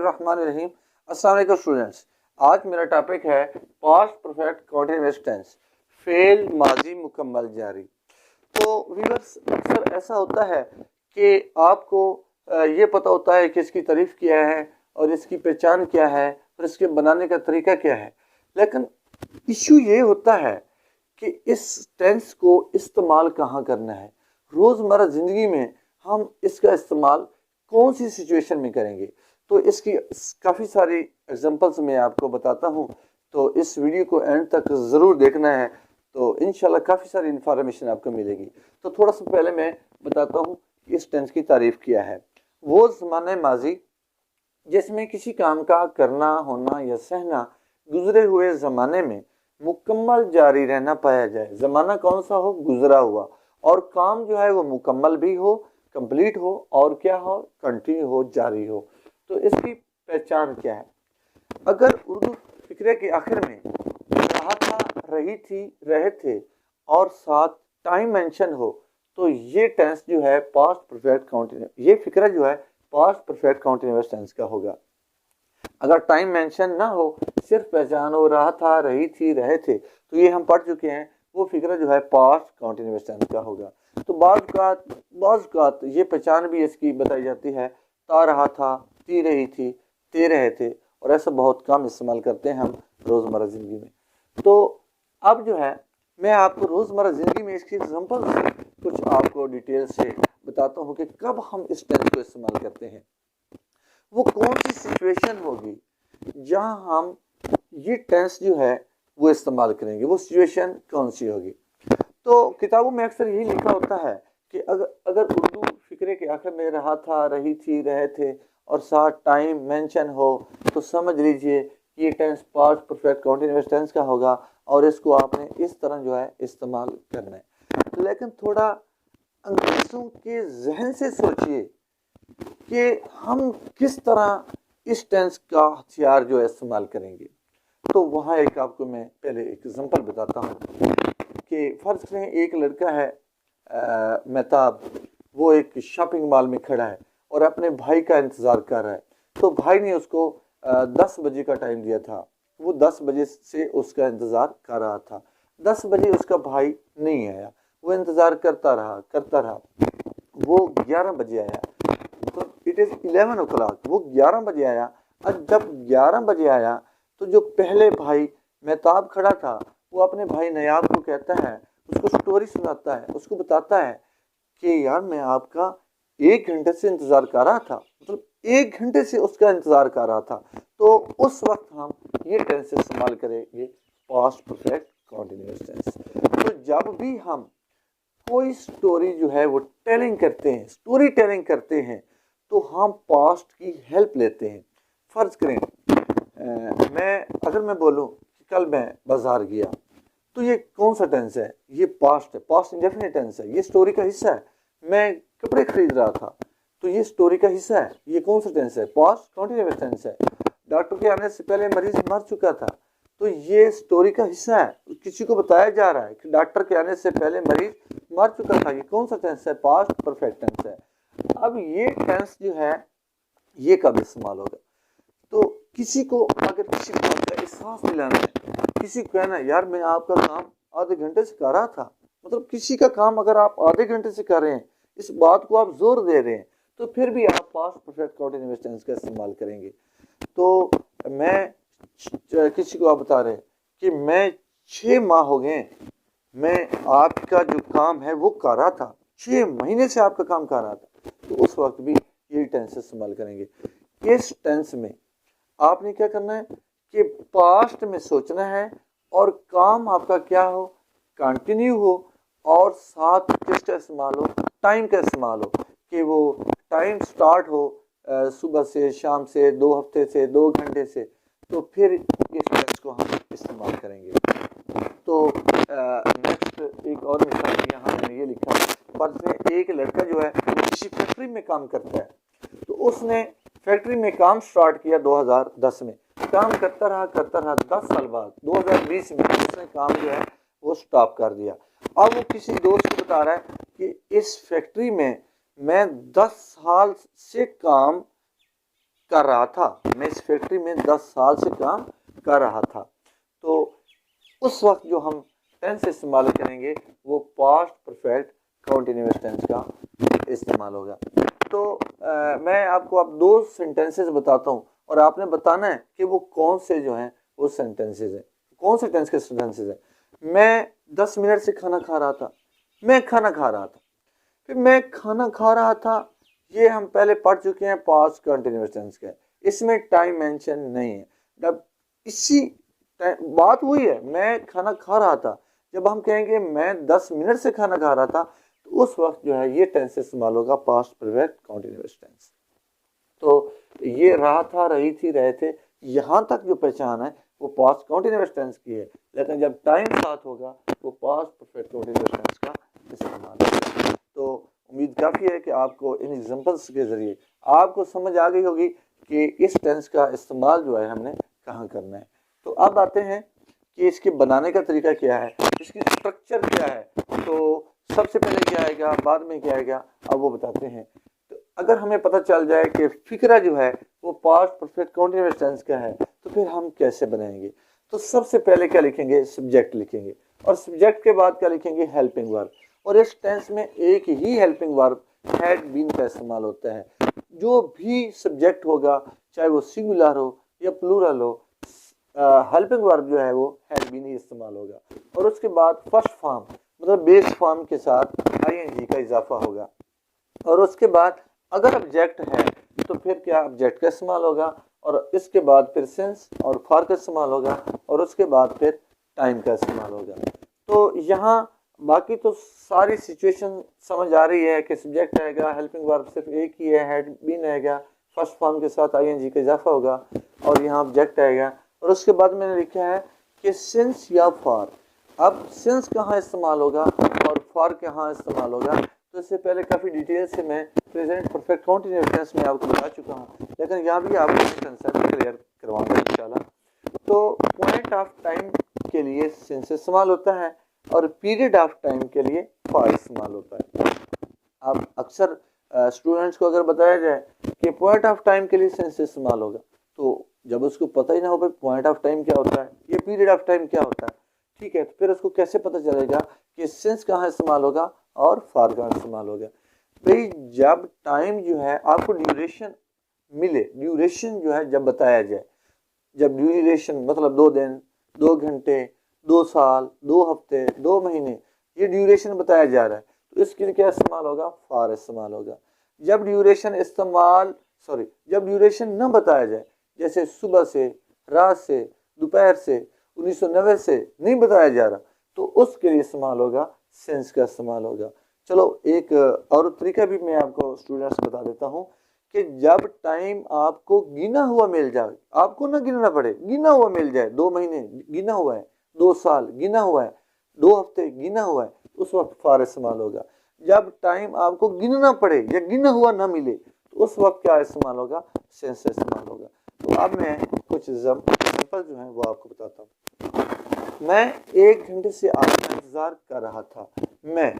बिस्मिल्लाहिर्रहमानिर्रहीम। अस्सलाम वालेकुम स्टूडेंट्स। आज मेरा टॉपिक है पास्ट परफेक्ट कंटीन्यूअस टेंस, फेल माजी मुकम्मल जारी। तो व्यूअर्स, अक्सर ऐसा होता है कि आपको ये पता होता है कि इसकी तारीफ़ क्या है और इसकी पहचान क्या है और इसके बनाने का तरीका क्या है, लेकिन इशू ये होता है कि इस टेंस को इस्तेमाल कहाँ करना है। रोज़मर्रा ज़िंदगी में हम इसका इस्तेमाल कौन सी सिचुएशन में करेंगे, तो इसकी काफ़ी सारी एग्जांपल्स मैं आपको बताता हूँ। तो इस वीडियो को एंड तक ज़रूर देखना है, तो इंशाल्लाह काफ़ी सारी इन्फॉर्मेशन आपको मिलेगी। तो थोड़ा सा पहले मैं बताता हूँ कि इस टेंस की तारीफ़ क्या है। वो ज़माने माजी जिसमें किसी काम का करना, होना या सहना गुजरे हुए ज़माने में मुकम्मल जारी रहना पाया जाए। ज़माना कौन सा हो? गुजरा हुआ, और काम जो है वो मुकम्मल भी हो, कंप्लीट हो, और क्या हो? कंटिन्यू हो, जारी हो। तो इसकी पहचान क्या है? अगर उर्दू फिक्रे के आखिर में रहा था, रही थी, रहे थे और साथ टाइम मेंशन हो, तो ये टेंस जो है पास्ट परफेक्ट कंटिन्यूअस, ये फिक्रा जो है पास्ट परफेक्ट कंटिन्यूअस टेंस का होगा। अगर टाइम मेंशन ना हो, सिर्फ पहचान हो, रहा था, रही थी, रहे थे, तो ये हम पढ़ चुके हैं, वो फिक्रा जो है पास्ट कंटिन्यूअस टेंस का होगा। तो बाज़ ये पहचान भी इसकी बताई जाती है, ता रहा था, ती रही थी, ते रहे थे, और ऐसा बहुत कम इस्तेमाल करते हैं हम रोज़मर्रा ज़िंदगी में। तो अब जो है मैं आपको रोज़मर्रा ज़िंदगी में इसकी एग्जांपल कुछ आपको डिटेल से बताता हूँ कि कब हम इस टेंस को इस्तेमाल करते हैं। वो कौन सी सिचुएशन होगी जहां हम ये टेंस जो है वो इस्तेमाल करेंगे, वो सिचुएशन कौन सी होगी। तो किताबों में अक्सर यही लिखा होता है कि अगर उर्दू फिक्रे के आखिर में रहा था, रही थी, रहे थे और साथ टाइम मेंशन हो, तो समझ लीजिए ये tense past perfect continuous tense का होगा, और इसको आपने इस तरह जो है इस्तेमाल करना है। लेकिन थोड़ा अंग्रेज़ों के जहन से सोचिए कि हम किस तरह इस टेंस का हथियार जो है इस्तेमाल करेंगे। तो वहाँ एक आपको मैं पहले एक एग्जांपल बताता हूँ कि फ़र्ज़ करें एक लड़का है मेहताब, वो एक शॉपिंग मॉल में खड़ा है और अपने भाई का इंतज़ार कर रहा है। तो भाई ने उसको 10 बजे का टाइम दिया था, वो 10 बजे से उसका इंतज़ार कर रहा था। 10 बजे उसका भाई नहीं आया, वो इंतज़ार करता रहा, वो 11 बजे आया, तो इट इज़ 11 ओ क्लॉक, वो 11 बजे आया। और जब 11 बजे आया तो जो पहले भाई मेहताब खड़ा था, वो अपने भाई नयाब को कहता है, उसको स्टोरी सुनाता है, उसको बताता है कि यार मैं आपका 1 घंटे से इंतज़ार कर रहा था, मतलब 1 घंटे से उसका इंतज़ार कर रहा था। तो उस वक्त हम ये टेंस इस्तेमाल करेंगे पास्ट परफेक्ट कंटीन्यूअस टेंस। तो जब भी हम कोई स्टोरी जो है वो टेलिंग करते हैं, स्टोरी टेलिंग करते हैं, तो हम पास्ट की हेल्प लेते हैं। फ़र्ज़ करें अगर मैं बोलूँ कि कल मैं बाज़ार गया, तो ये कौन सा टेंस है? ये पास्ट है, पास्ट इंडेफिनिट टेंस है, ये स्टोरी का हिस्सा है। मैं कपड़े खरीद रहा था, तो ये स्टोरी का हिस्सा है, ये कौन सा टेंस है? पास्ट कंटीन्यूअस टेंस है। डॉक्टर के आने से पहले मरीज मर चुका था, तो ये स्टोरी का हिस्सा है, किसी को बताया जा रहा है कि डॉक्टर के आने से पहले मरीज मर चुका था, ये कौन सा टेंस है? पास्ट परफेक्ट टेंस है। अब ये टेंस जो है ये कब इस्तेमाल होगा? तो किसी को अगर किसी बात का एहसास दिलाना है, किसी को कहना है यार मैं आपका काम आधे घंटे से कर रहा था, मतलब किसी का काम अगर आप आधे घंटे से कर रहे हैं, इस बात को आप जोर दे रहे हैं, तो फिर भी आप पास्ट परफेक्ट कंटीन्यूअस टेंस का इस्तेमाल करेंगे। तो मैं किसी को आप बता रहे हैं कि मैं 6 माह हो गए मैं आपका जो काम है वो कर रहा था, 6 महीने से आपका काम कर रहा था, तो उस वक्त भी यही टेंस इस्तेमाल करेंगे। इस टेंस में आपने क्या करना है कि पास्ट में सोचना है और काम आपका क्या हो? कंटिन्यू हो, और साथ किसका इस्तेमाल हो? टाइम का इस्तेमाल हो, कि वो टाइम स्टार्ट हो सुबह से, शाम से, 2 हफ्ते से, 2 घंटे से, तो फिर इस टेंस को हम इस्तेमाल करेंगे। तो नेक्स्ट एक और मिसाल यहाँ मैंने ये लिखा, पर एक लड़का जो है किसी फैक्ट्री में काम करता है, तो उसने फैक्ट्री में काम स्टार्ट किया 2010 में, काम करता रहा 10 साल बाद 2020 में उसने काम जो है वो स्टॉप कर दिया। अब वो किसी दोस्त को बता रहा है कि इस फैक्ट्री में मैं 10 साल से काम कर रहा था, मैं इस फैक्ट्री में 10 साल से काम कर रहा था। तो उस वक्त जो हम टेंस इस्तेमाल करेंगे वो पास्ट परफेक्ट कंटीन्यूअस टेंस का इस्तेमाल होगा। तो मैं आपको अब 2 सेंटेंसेस बताता हूँ और आपने बताना है कि वो कौन से जो हैं वो सेंटेंसेस हैं, कौन से टेंस के सेंटेंसेस हैं। मैं 10 मिनट से खाना खा रहा था, मैं खाना खा रहा था, फिर मैं खाना खा रहा था, ये हम पहले पढ़ चुके हैं पास्ट कंटीन्यूअस टेंस के, इसमें टाइम मेंशन नहीं है। जब इसी बात वही है, मैं खाना खा रहा था, जब हम कहेंगे मैं 10 मिनट से खाना खा रहा था तो उस वक्त जो है ये टेंस इस्तेमाल होगा पास्ट परफेक्ट कंटीन्यूअस टेंस। तो ये रहा था, रही थी, रहे थे, यहाँ तक जो पहचान है वो पास्ट कंटीन्यूअस टेंस की है, लेकिन जब टाइम साथ होगा वो पास्ट परफेक्ट कंटीन्यूअस टेंस का इस्तेमाल होगा। तो उम्मीद काफ़ी है कि आपको इन एग्जांपल्स के ज़रिए आपको समझ आ गई होगी कि इस टेंस का इस्तेमाल जो है हमने कहाँ करना है। तो अब आते हैं कि इसके बनाने का तरीका क्या है, इसकी स्ट्रक्चर क्या है। तो सबसे पहले क्या आएगा, बाद में क्या आएगा, अब वो बताते हैं। तो अगर हमें पता चल जाए कि फिक्रा जो है वो पास्ट परफेक्ट कंटीन्यूअस टेंस का है तो फिर हम कैसे बनाएंगे। तो सबसे पहले क्या लिखेंगे, सब्जेक्ट लिखेंगे, और सब्जेक्ट के बाद क्या लिखेंगे, हेल्पिंग वर्ब। और इस टेंस में एक ही हेल्पिंग वर्ब हैड बीन का इस्तेमाल होता है। जो भी सब्जेक्ट होगा चाहे वो सिंगुलर हो या प्लूरल हो, हेल्पिंग वर्ब जो है वो हैड बीन ही इस्तेमाल होगा। और उसके बाद फर्स्ट फॉर्म मतलब बेस फॉर्म के साथ आईएनजी का इजाफा होगा। और उसके बाद अगर ऑब्जेक्ट है तो फिर क्या ऑब्जेक्ट का इस्तेमाल होगा, और इसके बाद फिर सिंस और फॉर का इस्तेमाल होगा, और उसके बाद फिर टाइम का इस्तेमाल होगा। तो यहाँ बाकी तो सारी सिचुएशन समझ आ रही है कि सब्जेक्ट रहेगा, हेल्पिंग वर्ब सिर्फ एक ही है, हैड बीन रहेगा, फर्स्ट फॉर्म के साथ आईएनजी का इजाफा होगा, और यहाँ ऑब्जेक्ट आएगा। और उसके बाद मैंने लिखा है कि सिंस या फॉर। अब सिंस कहाँ इस्तेमाल होगा और फॉर कहाँ इस्तेमाल होगा, तो इससे पहले काफ़ी डिटेल से मैं प्रेजेंट परफेक्ट कंटीन्यूअस टेंस में आपको बता चुका हूँ, लेकिन यहाँ भी आपको कंसेप्ट क्लियर करवाऊंगा इंशाल्लाह। तो पॉइंट ऑफ टाइम के लिए सिंस इस्तेमाल होता है और पीरियड ऑफ टाइम के लिए फॉर इस्तेमाल होता है। अब अक्सर स्टूडेंट्स को अगर बताया जाए कि पॉइंट ऑफ टाइम के लिए सिंस इस्तेमाल होगा, तो जब उसको पता ही ना हो भाई पॉइंट ऑफ टाइम क्या होता है, ये पीरियड ऑफ टाइम क्या होता है, ठीक है, तो फिर उसको कैसे पता चलेगा कि सिंस कहाँ इस्तेमाल होगा और फॉर कहाँ इस्तेमाल होगा। भाई जब टाइम जो है आपको ड्यूरेशन मिले, ड्यूरेशन जो है जब बताया जाए, जब ड्यूरेशन मतलब 2 दिन, 2 घंटे, 2 साल, 2 हफ्ते, 2 महीने, ये ड्यूरेशन बताया जा रहा है, तो इसके लिए क्या इस्तेमाल होगा, फॉर इस्तेमाल होगा। जब ड्यूरेशन न बताया जाए, जैसे सुबह से, रात से, दोपहर से, 1990 से नहीं बताया जा रहा, तो उसके लिए इस्तेमाल होगा सिंस का इस्तेमाल होगा। चलो एक और तरीका भी मैं आपको स्टूडेंट्स बता देता हूँ कि जब टाइम आपको गिना हुआ मिल जाए, आपको ना गिनना पड़े, गिना हुआ मिल जाए, 2 महीने गिना हुआ है, 2 साल गिना हुआ है, 2 हफ्ते गिना हुआ है, उस वक्त फॉर इस्तेमाल होगा। जब टाइम आपको गिनना पड़े या गिना हुआ ना मिले तो उस वक्त क्या इस्तेमाल होगा, सिंस इस्तेमाल होगा। तो अब मैं कुछ एग्जाम्पल जो है वो आपको बताता हूँ। मैं 1 घंटे से आपका इंतजार कर रहा था, मैं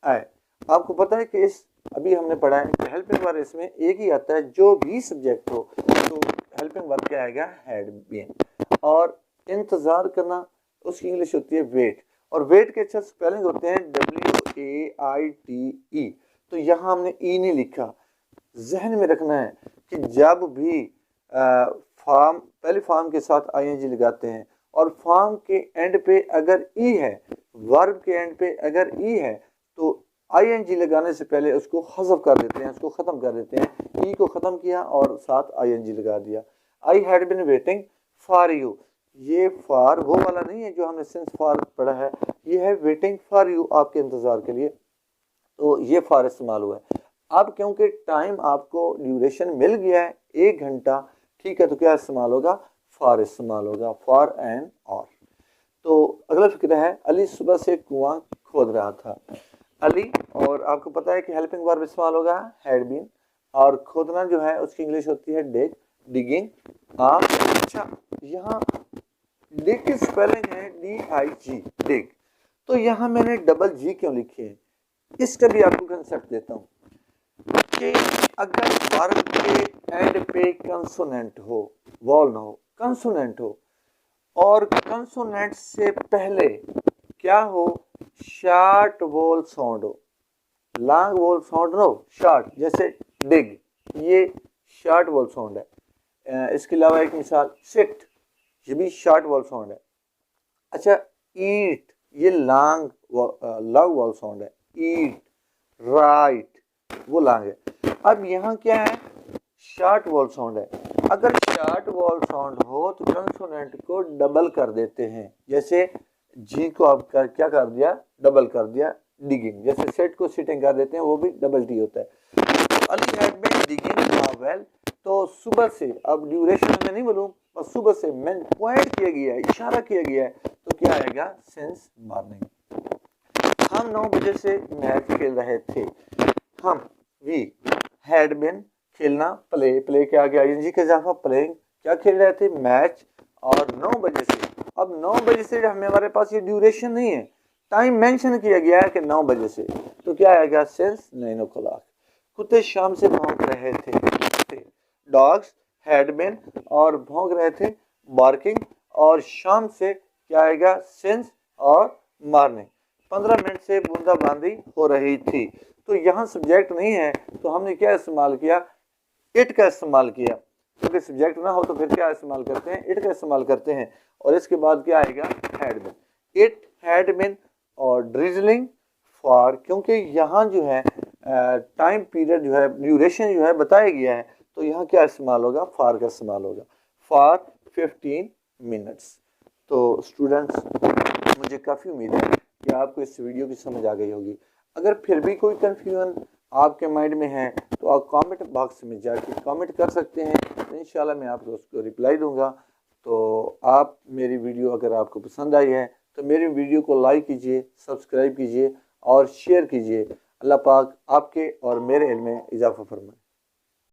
आए। आपको पता है कि इस अभी हमने पढ़ा है कि हेल्पिंग वर्ब इसमें एक ही आता है, जो भी सब्जेक्ट हो तो हेल्पिंग वर्ब क्या आएगा, हैड बीन। और इंतजार करना उसकी इंग्लिश होती है वेट, और वेट के अच्छा स्पेलिंग होते हैं WAITE। तो यहाँ हमने ई नहीं लिखा, जहन में रखना है कि जब भी फॉर्म पहले फॉर्म के साथ आईएनजी लगाते हैं और फॉर्म के एंड पे अगर ई है, वर्ब के एंड पे अगर ई है, तो आईएनजी लगाने से पहले उसको हज़फ कर देते हैं, उसको ख़त्म कर देते हैं। ई को ख़त्म किया और साथ आईएनजी लगा दिया। I had been waiting for you, ये फॉर वो वाला नहीं है जो हमने सिंस फॉर पढ़ा है, ये है वेटिंग फॉर यू, आपके इंतज़ार के लिए, तो ये फॉर इस्तेमाल हुआ है। अब क्योंकि टाइम आपको ड्यूरेशन मिल गया है 1 घंटा, ठीक है, तो क्या इस्तेमाल होगा, फॉर इस्तेमाल होगा, फॉर एंड और। तो अगला फिक्र है, अली सुबह से कुआं खोद रहा था। अली, और आपको पता है कि हेल्पिंग वर्ब इस्तेमाल होगा हैड बीन, और खोदना जो है उसकी इंग्लिश होती है डिग, डिगिंग। अच्छा, यहाँ डिग की स्पेलिंग है DIG, डिग। तो यहाँ मैंने डबल जी क्यों लिखी है, इसका भी आपको कंसेप्ट देता हूँ। कि अगर वर्ब के एंड पे कंसोनेंट हो, वॉल ना हो, कंसोनेंट हो, और कंसोनेंट से पहले क्या हो, शॉर्ट वॉल साउंड हो, लॉन्ग वॉल साउंड ना हो, शॉर्ट, जैसे डिग, ये शॉर्ट वॉल साउंड है। इसके अलावा एक मिसाल सिट, ये भी शॉर्ट वॉल साउंड है। अच्छा, ईट, ये लॉन्ग वॉल साउंड है, ईट, राइट, वो लॉन्ग है। अब यहाँ क्या है, शॉर्ट वॉल साउंड है। अगर शॉर्ट वॉल साउंड हो तो कंसोनेंट को डबल कर देते हैं, जैसे जी को आप क्या कर दिया, डबल कर दिया, डिगिंग, जैसे सेट को सिटिंग कर देते हैं, वो भी डबल टी होता है। Ali had been digging well, तो सुबह से, अब ड्यूरेशन में नहीं बोलूँ, बस सुबह से मैं पॉइंट किया गया है, इशारा किया गया है, तो क्या आएगा, सिंस मॉर्निंग। हम 9 बजे से मैच खेल रहे थे। हम, वी हैड बिन, खेलना, प्ले, प्ले के आगे आईएनजी का इजाफा, प्लेइंग, क्या खेल रहे थे, मैच, और 9 बजे से। अब 9 बजे से हमारे पास ये ड्यूरेशन नहीं है, टाइम मेंशन किया गया है कि 9 बजे से, तो क्या आएगा, सिंस 9 o'clock। कुत्ते शाम से भौंक रहे थे, डॉग्स हैड बिन, और भौंक रहे थे, बार्किंग, और शाम से क्या आएगा, सिंस और मॉर्निंग। 15 मिनट से बूंदाबांदी हो रही थी, तो यहाँ सब्जेक्ट नहीं है, तो हमने क्या इस्तेमाल किया, इट का इस्तेमाल किया, क्योंकि सब्जेक्ट ना हो तो फिर क्या इस्तेमाल करते हैं, इट का इस्तेमाल करते हैं। और इसके बाद क्या आएगा, had been, it had been, और ड्रिजलिंग फॉर, क्योंकि यहाँ जो है टाइम पीरियड जो है, ड्यूरेशन जो है बताया गया है, तो यहाँ क्या इस्तेमाल होगा, फॉर का इस्तेमाल होगा, फॉर 15 मिनट्स। तो स्टूडेंट्स, मुझे काफ़ी उम्मीद है कि आपको इस वीडियो की समझ आ गई होगी। अगर फिर भी कोई कन्फ्यूजन आपके माइंड में है तो आप कमेंट बॉक्स में जाके कमेंट कर सकते हैं, तो इंशाल्लाह मैं आपको उसको रिप्लाई दूंगा। तो आप मेरी वीडियो अगर आपको पसंद आई है तो मेरी वीडियो को लाइक कीजिए, सब्सक्राइब कीजिए और शेयर कीजिए। अल्लाह पाक आपके और मेरे इल्म में इजाफा फरमाए।